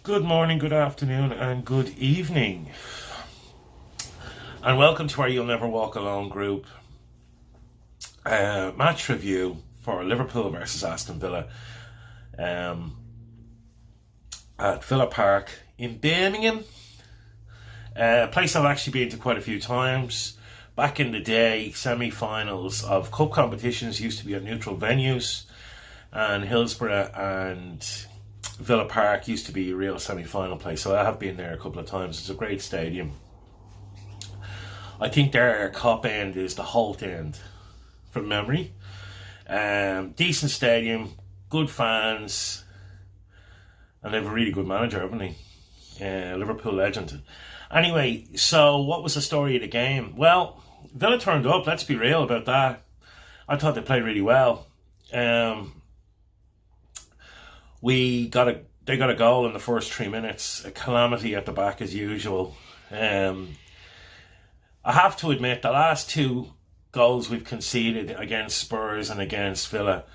Good morning, good afternoon, and good evening. And welcome to our You'll Never Walk Alone group match review for Liverpool versus Aston Villa at Villa Park in Birmingham. A place I've actually been to quite a few times. Back in the day, semi-finals of cup competitions used to be at neutral venues, and Hillsborough and Villa Park used to be a real semi-final place, so I have been there a couple of times. It's a great stadium. I think their Kop end is the Holt end, from memory. Decent stadium, good fans, and they have a really good manager, haven't they? Liverpool legend. Anyway, so what was the story of the game? Well, Villa turned up, let's be real about that. I thought they played really well. They got a goal in the first 3 minutes, a calamity at the back as usual. I have to admit, the last two goals we've conceded against Spurs and against Villa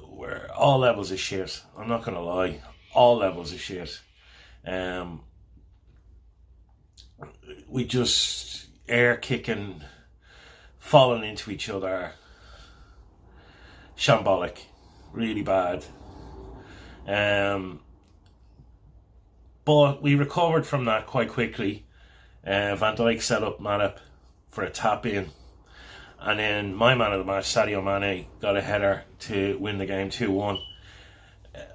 were all levels of shit. I'm not going to lie, all levels of shit. We just air kicking, falling into each other, shambolic, really bad. But we recovered from that quite quickly. Van Dijk set up Matip for a tap in, and then my man of the match, Sadio Mane, got a header to win the game 2-1.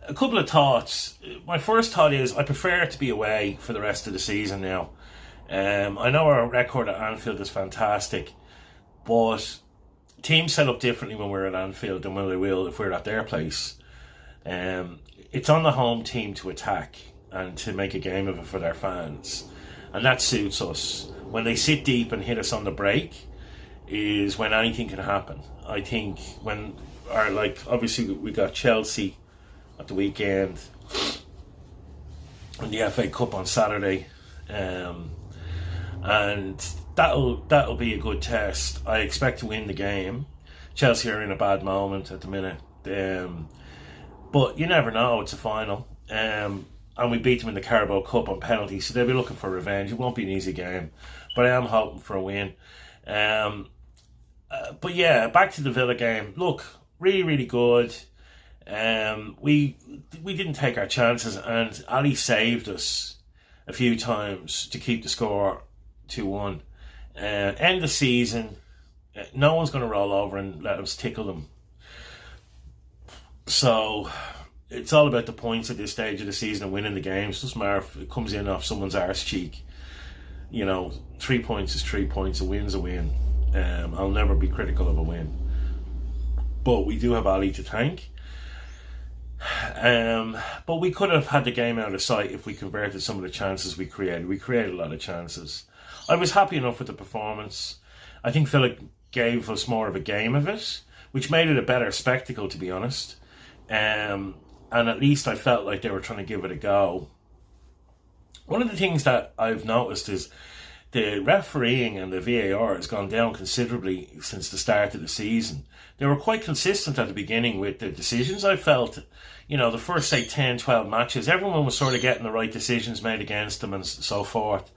A couple of thoughts. My first thought is I prefer it to be away for the rest of the season now. I know our record at Anfield is fantastic, but teams set up differently when we're at Anfield than when they will if we're at their place. It's on the home team to attack and to make a game of it for their fans, and that suits us. When they sit deep and hit us on the break is when anything can happen. I think when obviously we got Chelsea at the weekend and the FA Cup on Saturday, and that'll be a good test. I expect to win the game. Chelsea are in a bad moment at the minute. But you never know, it's a final. And we beat them in the Carabao Cup on penalties, so they'll be looking for revenge. It won't be an easy game, but I am hoping for a win. But yeah, back to the Villa game. Look, really, really good. We didn't take our chances, and Ali saved us a few times to keep the score 2-1. End the season, no one's going to roll over and let us tickle them. So it's all about the points at this stage of the season and winning the games. It doesn't matter if it comes in off someone's arse cheek. 3 points is 3 points. A win's a win. I'll never be critical of a win, but we do have Ali to thank. But we could have had the game out of sight if we converted some of the chances we created. We created a lot of chances. I was happy enough with the performance. I think Villa gave us more of a game of it, which made it a better spectacle, to be honest. And at least I felt like they were trying to give it a go. One of the things that I've noticed is the refereeing and the VAR has gone down considerably since the start of the season. They were quite consistent at the beginning with the decisions. I felt, the first, say, 10, 12 matches, everyone was sort of getting the right decisions made against them and so forth.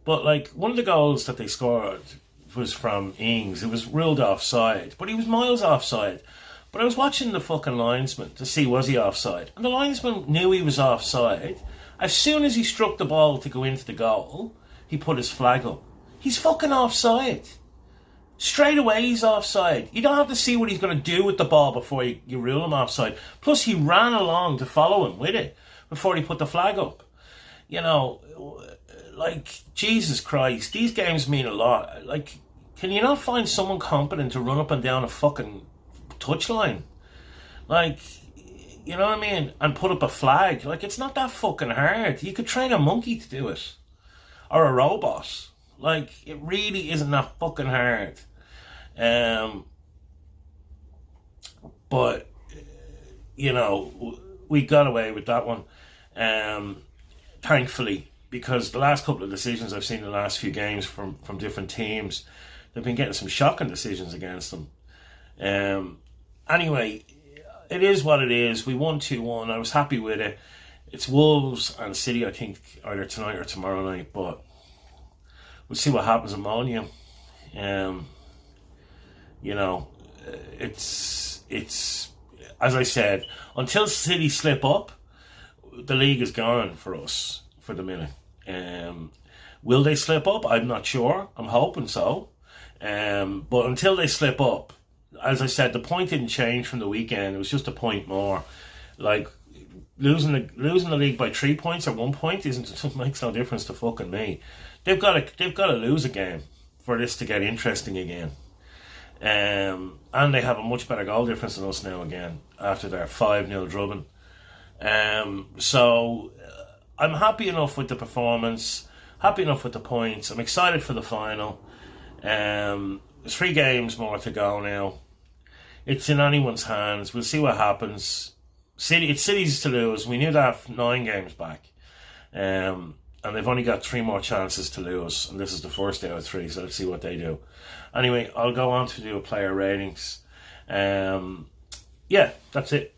But, one of the goals that they scored was from Ings. It was ruled offside, but he was miles offside. But I was watching the fucking linesman to see was he offside. And the linesman knew he was offside. As soon as he struck the ball to go into the goal, he put his flag up. He's fucking offside. Straight away he's offside. You don't have to see what he's going to do with the ball before you rule him offside. Plus he ran along to follow him with it before he put the flag up. Jesus Christ, these games mean a lot. Can you not find someone competent to run up and down a fucking touchline? You know what I mean? And put up a flag. It's not that fucking hard. You could train a monkey to do it. Or a robot. It really isn't that fucking hard. But, we got away with that one. Thankfully. Because the last couple of decisions I've seen in the last few games from different teams, they've been getting some shocking decisions against them. Anyway, it is what it is. We won 2-1. I was happy with it. It's Wolves and City, I think, either tonight or tomorrow night, but we'll see what happens in Molineux. You know, it's as I said, until City slip up, the league is gone for us for the minute. Will they slip up? I'm not sure. I'm hoping so. But until they slip up, as I said, the point didn't change from the weekend. It was just a point more. Like losing the league by 3 points or 1 point it makes no difference to fucking me. They've got to lose a game for this to get interesting again. And they have a much better goal difference than us now again after their 5-0 drubbing. So I'm happy enough with the performance, happy enough with the points. I'm excited for the final. 3 games more to go now. It's in anyone's hands. We'll see what happens. It's City's to lose. We knew that 9 games back. And they've only got 3 more chances to lose. And this is the first out of 3, so let's see what they do. Anyway, I'll go on to do a player ratings. Yeah, that's it.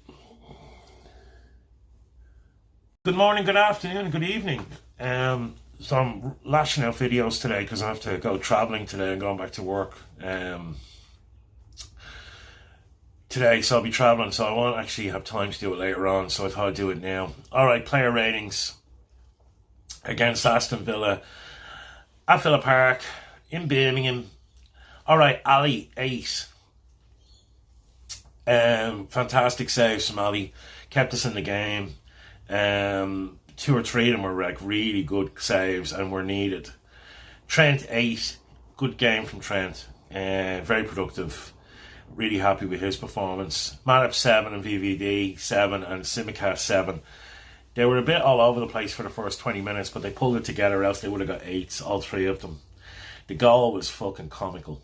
Good morning, good afternoon, good evening. So I'm lashing out videos today because I have to go travelling today and going back to work today, so I'll be travelling, so I won't actually have time to do it later on, so I thought I'd do it now. Alright, player ratings against Aston Villa at Villa Park in Birmingham. Alright, Ali, 8. Fantastic saves from Ali, kept us in the game. 2 or 3 of them were like really good saves and were needed. Trent, 8. Good game from Trent. Very productive. Really happy with his performance. Matip, 7, and VVD 7, and Simicast 7. They were a bit all over the place for the first 20 minutes, but they pulled it together, else they would have got 8s, all 3 of them. The goal was fucking comical.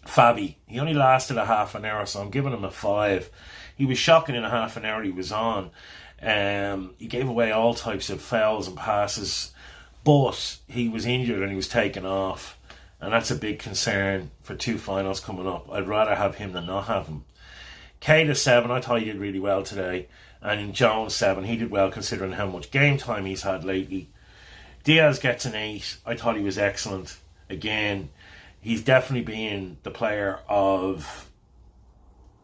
Fabi, he only lasted a half an hour, so I'm giving him a 5. He was shocking in a half an hour he was on. He gave away all types of fouls and passes, but he was injured and he was taken off, and that's a big concern for 2 finals coming up. I'd rather have him than not have him. Keita, 7, I thought he did really well today, and Jones, 7, he did well considering how much game time he's had lately. Diaz gets an 8, I thought he was excellent. Again, he's definitely been the player of...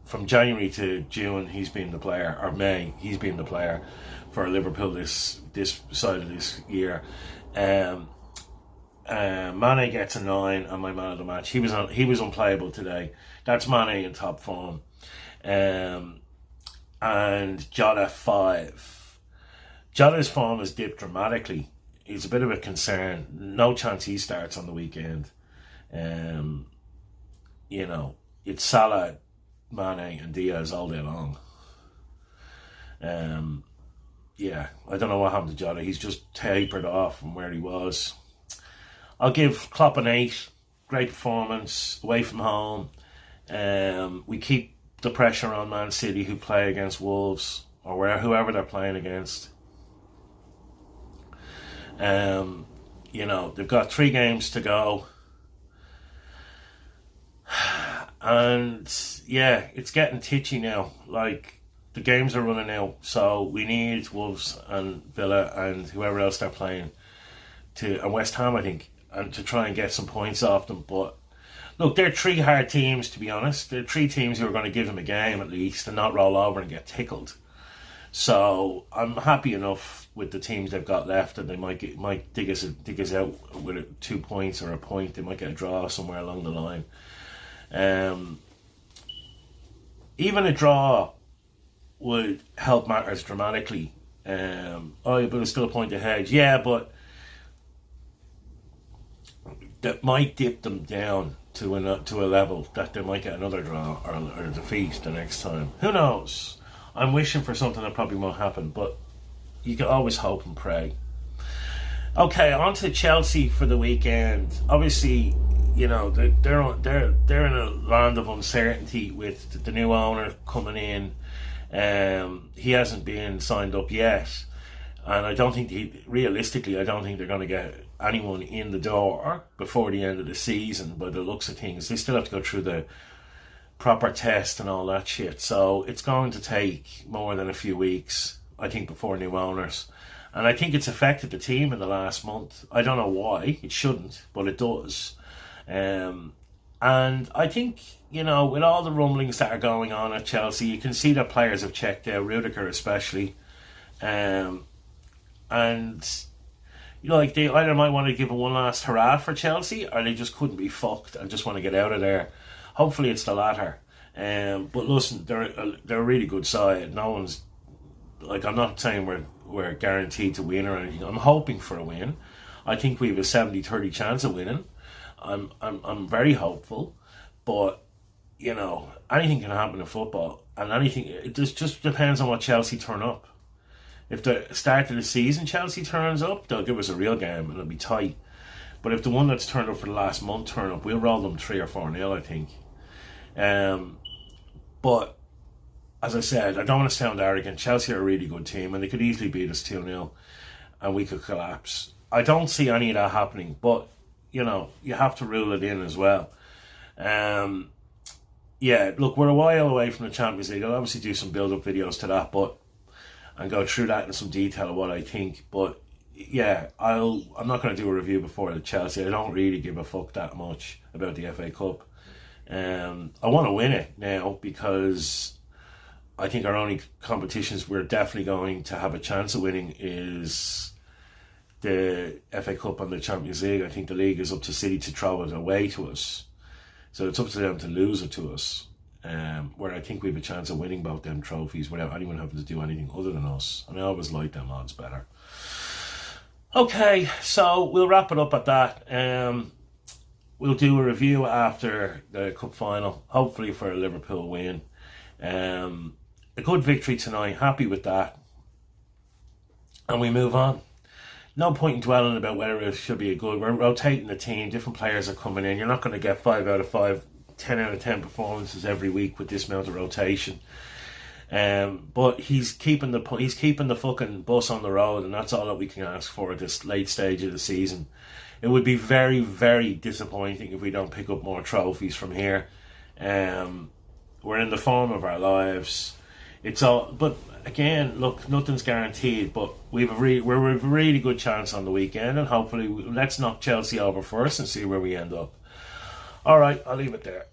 From January to June, he's been the player, or May, he's been the player for Liverpool this side of this year. Mane gets a 9 on my man of the match. He was unplayable today. That's Mane in top form. And Jota, 5. Jota's form has dipped dramatically. He's a bit of a concern. No chance he starts on the weekend. You know, it's Salah, Mane and Diaz all day long. Yeah, I don't know what happened to Jota. He's just tapered off from where he was. I'll give Klopp an 8. Great performance away from home. We keep the pressure on Man City, who play against Wolves or whoever they're playing against. You know, they've got 3 games to go. And yeah, it's getting titchy now. Like, the games are running out, so we need Wolves and Villa and whoever else they're playing and West Ham, I think, and to try and get some points off them. But look, they're 3 hard teams, to be honest. They're 3 teams who are going to give them a game at least and not roll over and get tickled. So I'm happy enough with the teams they've got left, and they might dig us out with 2 points or a point. They might get a draw somewhere along the line. Even a draw would help matters dramatically. But it's still a point ahead. Yeah, but that might dip them down to a level that they might get another draw or a defeat the next time. Who knows? I'm wishing for something that probably won't happen, but you can always hope and pray. Okay, on to Chelsea for the weekend. Obviously, you know, they're in a land of uncertainty with the new owner coming in. He hasn't been signed up yet, and I don't think realistically they're going to get anyone in the door before the end of the season. By the looks of things, they still have to go through the proper test and all that shit. So it's going to take more than a few weeks, I think, before new owners. And I think it's affected the team in the last month. I don't know why. It shouldn't, but it does. And I think, with all the rumblings that are going on at Chelsea, you can see that players have checked out, Rudiger especially. And, like they either might want to give it one last hurrah for Chelsea, or they just couldn't be fucked and just want to get out of there. Hopefully it's the latter. But listen, they're a really good side. No one's, like, I'm not saying we're guaranteed to win or anything. I'm hoping for a win. I think we have a 70-30 chance of winning. I'm very hopeful, but anything can happen in football, and it just depends on what Chelsea turn up. If the start of the season Chelsea turns up, they'll give us a real game and it'll be tight. But if the one that's turned up for the last month turn up, we'll roll them 3 or 4-0, I think. But as I said, I don't want to sound arrogant. Chelsea are a really good team, and they could easily beat us 2-0 and we could collapse. I don't see any of that happening, but you have to rule it in as well. Look, we're a while away from the Champions League. I'll obviously do some build-up videos to that, and go through that in some detail of what I think. But yeah, I'm not going to do a review before the Chelsea. I don't really give a fuck that much about the FA Cup. I want to win it now, because I think our only competitions we're definitely going to have a chance of winning is the FA Cup and the Champions League. I think the league is up to City to throw it away to us, so it's up to them to lose it to us. Where I think we have a chance of winning both them trophies without anyone having to do anything other than us. And I always like them odds better. Okay, so we'll wrap it up at that. We'll do a review after the cup final, hopefully for a Liverpool win. A good victory tonight, happy with that. And we move on. No point in dwelling about whether it should be a good. We're rotating the team, different players are coming in. You're not going to get 5 out of 5, 10 out of 10 performances every week with this amount of rotation. But he's keeping the fucking bus on the road, and that's all that we can ask for at this late stage of the season. It would be very, very disappointing if we don't pick up more trophies from here. We're in the form of our lives. But again, look, nothing's guaranteed. But we're a really good chance on the weekend, and hopefully let's knock Chelsea over first and see where we end up. All right, I'll leave it there.